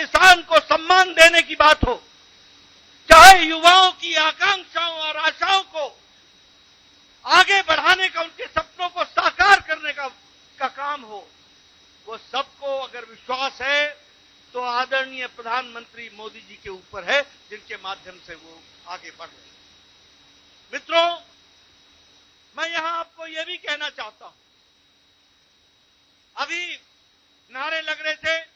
किसान को सम्मान देने की बात हो, चाहे युवाओं की आकांक्षाओं और आशाओं को आगे बढ़ाने का, उनके सपनों को साकार करने का काम हो, वो सबको अगर विश्वास है तो आदरणीय प्रधानमंत्री मोदी जी के ऊपर है, जिनके माध्यम से वो आगे बढ़ रहे हैं। मित्रों, मैं यहां आपको यह भी कहना चाहता हूं, अभी नारे लग रहे थे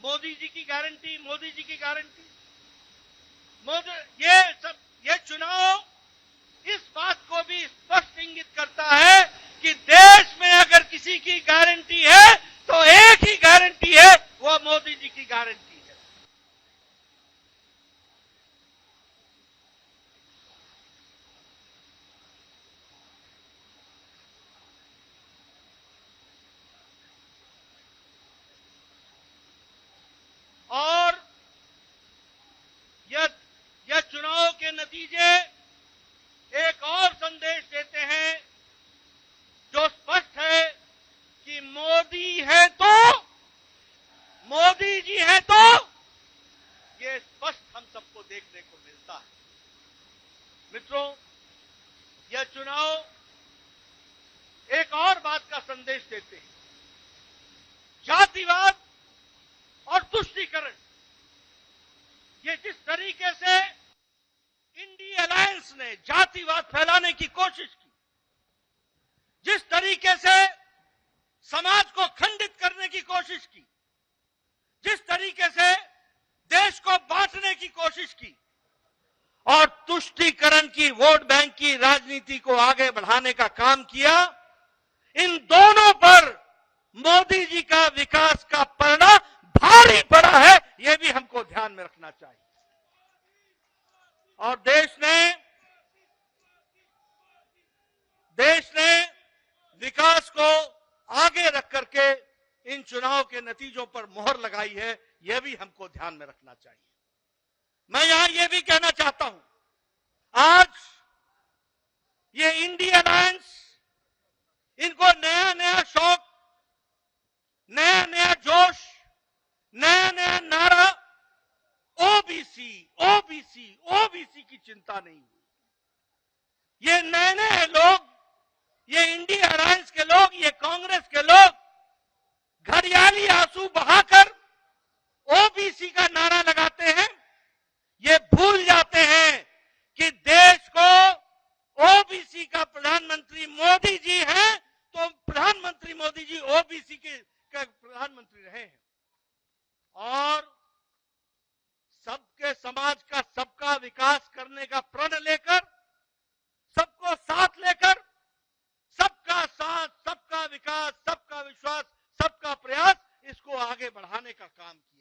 मोदी जी की गारंटी, मोदी जी की गारंटी। ये चुनाव इस बात को भी स्पष्ट इंगित करता है कि देश में अगर किसी की गारंटी है तो एक ही गारंटी है, वो मोदी जी की गारंटी है। और यह चुनाव के नतीजे एक और संदेश देते हैं जो स्पष्ट है कि मोदी है तो, मोदी जी है तो, ये स्पष्ट हम सबको देखने को मिलता है। मित्रों, यह चुनाव एक और बात का संदेश देते हैं, जातिवाद और तुष्टीकरण। ये जिस तरीके से इंडिया अलायंस ने जातिवाद फैलाने की कोशिश की, जिस तरीके से समाज को खंडित करने की कोशिश की, जिस तरीके से देश को बांटने की कोशिश की और तुष्टीकरण की, वोट बैंक की राजनीति को आगे बढ़ाने का काम किया, इन दोनों पर मोदी जी का विकास का परिणाम भारी पड़ा है, यह भी हमको ध्यान में रखना चाहिए। और देश ने विकास को आगे रख करके इन चुनाव के नतीजों पर मोहर लगाई है, यह भी हमको ध्यान में रखना चाहिए। मैं यहां यह भी कहना चाहता हूं, आज ये इंडिया अलायंस, इनको नया नया शौक, नया नया जोश, नया नया नारा, ओबीसी ओबीसी ओबीसी की चिंता नहीं हुई। ये नए नए लोग, ये इंडिया अलायंस के लोग, ये कांग्रेस के लोग घड़ियाली आंसू बहाकर ओबीसी का नारा लगाते हैं। ये भूल जाते हैं कि देश को ओबीसी का प्रधानमंत्री मोदी जी हैं, तो प्रधानमंत्री मोदी जी ओबीसी के प्रधानमंत्री रहे हैं। और सबके समाज का, सबका विकास करने का प्रण लेकर, सबको साथ लेकर, सबका साथ, सबका विकास, सबका विश्वास, सबका प्रयास, इसको आगे बढ़ाने का काम किया।